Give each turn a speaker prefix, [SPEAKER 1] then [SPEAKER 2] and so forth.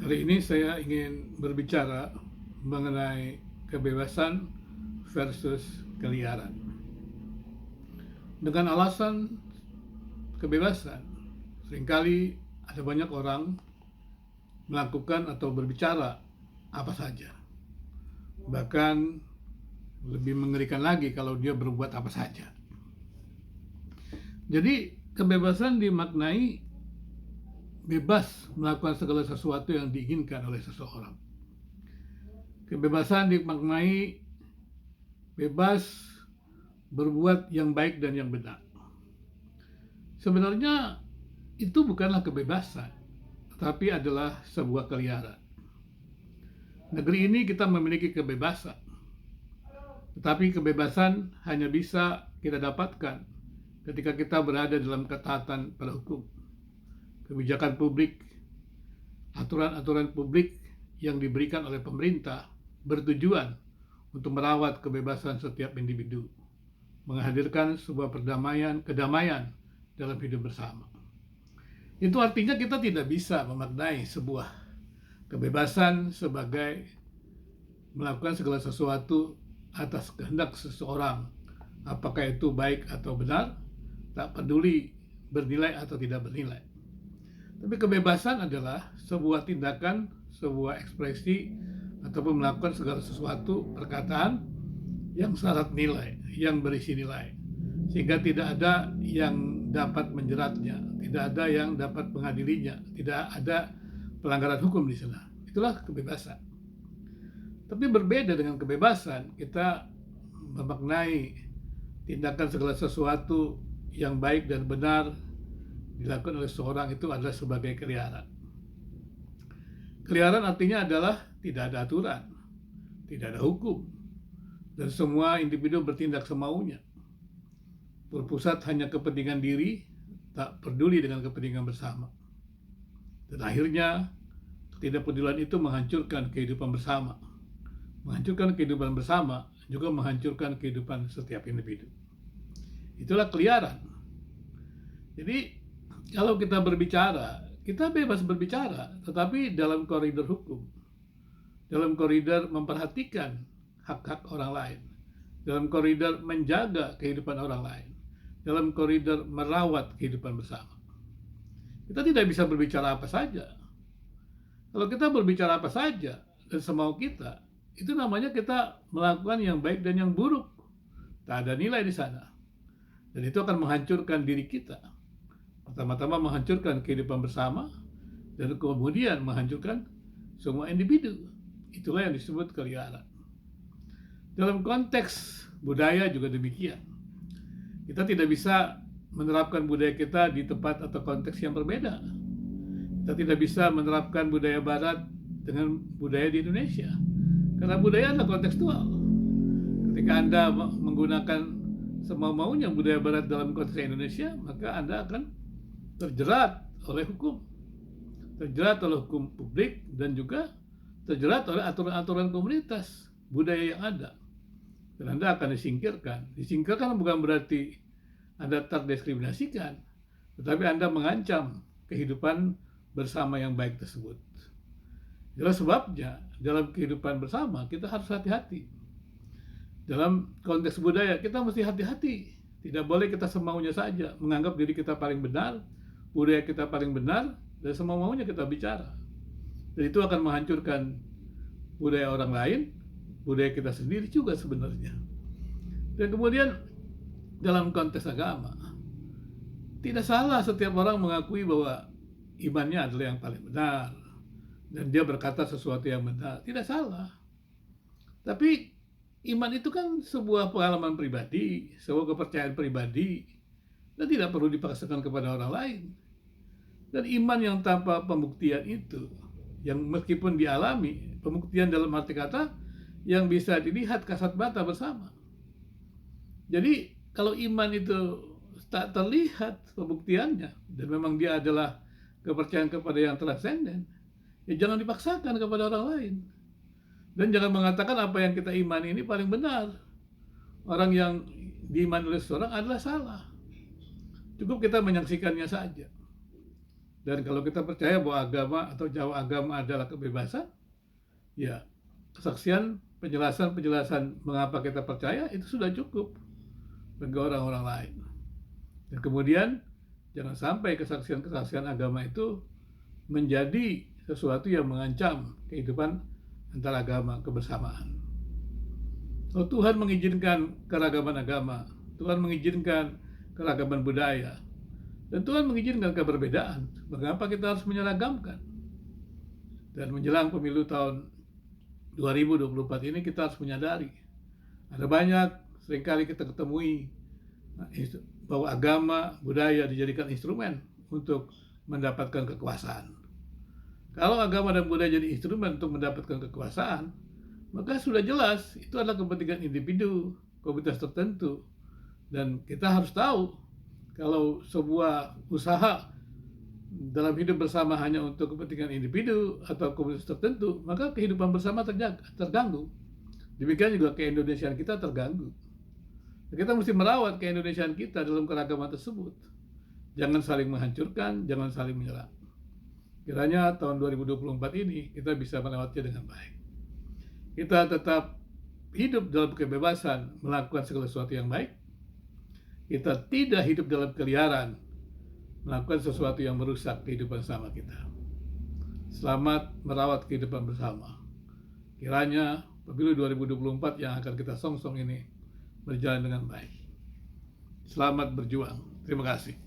[SPEAKER 1] Hari ini saya ingin berbicara mengenai kebebasan versus keliaran. Dengan alasan kebebasan, seringkali ada banyak orang melakukan atau berbicara apa saja. Bahkan lebih mengerikan lagi kalau dia berbuat apa saja. Jadi kebebasan dimaknai bebas melakukan segala sesuatu yang diinginkan oleh seseorang. Kebebasan dimaknai bebas berbuat yang baik dan yang benar. Sebenarnya itu bukanlah kebebasan, tetapi adalah sebuah keliaran. Negeri ini kita memiliki kebebasan, tetapi kebebasan hanya bisa kita dapatkan ketika kita berada dalam ketaatan pada hukum. Kebijakan publik, aturan-aturan publik yang diberikan oleh pemerintah bertujuan untuk merawat kebebasan setiap individu, menghadirkan sebuah kedamaian dalam hidup bersama. Itu artinya kita tidak bisa memaknai sebuah kebebasan sebagai melakukan segala sesuatu atas kehendak seseorang, apakah itu baik atau benar, tak peduli bernilai atau tidak bernilai. Tapi kebebasan adalah sebuah tindakan, sebuah ekspresi, ataupun melakukan segala sesuatu perkataan yang syarat nilai, yang berisi nilai, sehingga tidak ada yang dapat menjeratnya, tidak ada yang dapat mengadilinya, tidak ada pelanggaran hukum di sana. Itulah kebebasan. Tapi berbeda dengan kebebasan, kita memaknai tindakan segala sesuatu yang baik dan benar dilakukan oleh seorang itu adalah sebagai keliaran. Keliaran artinya adalah tidak ada aturan, tidak ada hukum, dan semua individu bertindak semaunya. Berpusat hanya kepentingan diri, tak peduli dengan kepentingan bersama. Dan akhirnya, ketidakpedulian itu menghancurkan kehidupan bersama. Menghancurkan kehidupan bersama juga menghancurkan kehidupan setiap individu. Itulah keliaran. Jadi, kalau kita berbicara, kita bebas berbicara, tetapi dalam koridor hukum, dalam koridor memperhatikan hak-hak orang lain, dalam koridor menjaga kehidupan orang lain, dalam koridor merawat kehidupan bersama. Kita tidak bisa berbicara apa saja. Kalau kita berbicara apa saja dan semau kita, itu namanya kita melakukan yang baik dan yang buruk. Tak ada nilai di sana. Dan itu akan menghancurkan diri kita. Pertama-tama menghancurkan kehidupan bersama, dan kemudian menghancurkan semua individu. Itulah yang disebut keliaran. Dalam konteks budaya juga demikian. Kita tidak bisa menerapkan budaya kita di tempat atau konteks yang berbeda. Kita tidak bisa menerapkan budaya barat dengan budaya di Indonesia. Karena budaya adalah kontekstual. Ketika Anda menggunakan semau-maunya budaya barat dalam konteks Indonesia, maka Anda akan terjerat oleh hukum. Terjerat oleh hukum publik dan juga terjerat oleh aturan-aturan komunitas budaya yang ada. Dan Anda akan disingkirkan. Disingkirkan bukan berarti Anda terdiskriminasikan, tetapi Anda mengancam kehidupan bersama yang baik tersebut. Itulah sebabnya dalam kehidupan bersama kita harus hati-hati. Dalam konteks budaya kita mesti hati-hati. Tidak boleh kita semaunya saja menganggap diri kita paling benar, budaya kita paling benar, dan semau-maunya kita bicara. Dan itu akan menghancurkan budaya orang lain, budaya kita sendiri juga sebenarnya. Dan kemudian dalam konteks agama, tidak salah setiap orang mengakui bahwa imannya adalah yang paling benar dan dia berkata sesuatu yang benar. Tidak salah. Tapi iman itu kan sebuah pengalaman pribadi, sebuah kepercayaan pribadi, dan tidak perlu dipaksakan kepada orang lain. Dan iman yang tanpa pembuktian itu, yang meskipun dialami, pembuktian dalam arti kata yang bisa dilihat kasat mata bersama. Jadi kalau iman itu tak terlihat pembuktiannya, dan memang dia adalah kepercayaan kepada yang transenden, ya jangan dipaksakan kepada orang lain. Dan jangan mengatakan apa yang kita imani ini paling benar. Orang yang diimani oleh seseorang adalah salah. Cukup kita menyaksikannya saja. Dan kalau kita percaya bahwa agama atau nyawa agama adalah kebebasan, ya kesaksian, penjelasan mengapa kita percaya itu sudah cukup bagi orang-orang lain. Dan kemudian jangan sampai kesaksian agama itu menjadi sesuatu yang mengancam kehidupan antara agama kebersamaan. Oh, Tuhan mengizinkan keragaman agama, Tuhan mengizinkan keragaman budaya, dan Tuhan mengizinkan keberbedaan. Mengapa kita harus menyeragamkan? Dan menjelang pemilu tahun 2024 ini kita harus menyadari ada banyak seringkali kita ketemui bahwa agama, budaya dijadikan instrumen untuk mendapatkan kekuasaan. Kalau agama dan budaya jadi instrumen untuk mendapatkan kekuasaan, maka sudah jelas itu adalah kepentingan individu, komunitas tertentu. Dan kita harus tahu kalau sebuah usaha dalam hidup bersama hanya untuk kepentingan individu atau komunitas tertentu, maka kehidupan bersama terganggu. Demikian juga keindonesiaan kita terganggu. Kita mesti merawat keindonesiaan kita dalam keragaman tersebut. Jangan saling menghancurkan, jangan saling menyerang. Kiranya tahun 2024 ini kita bisa melewatinya dengan baik. Kita tetap hidup dalam kebebasan melakukan segala sesuatu yang baik. Kita tidak hidup dalam keliaran melakukan sesuatu yang merusak kehidupan bersama kita. Selamat merawat kehidupan bersama. Kiranya pemilu 2024 yang akan kita songsong ini berjalan dengan baik. Selamat berjuang. Terima kasih.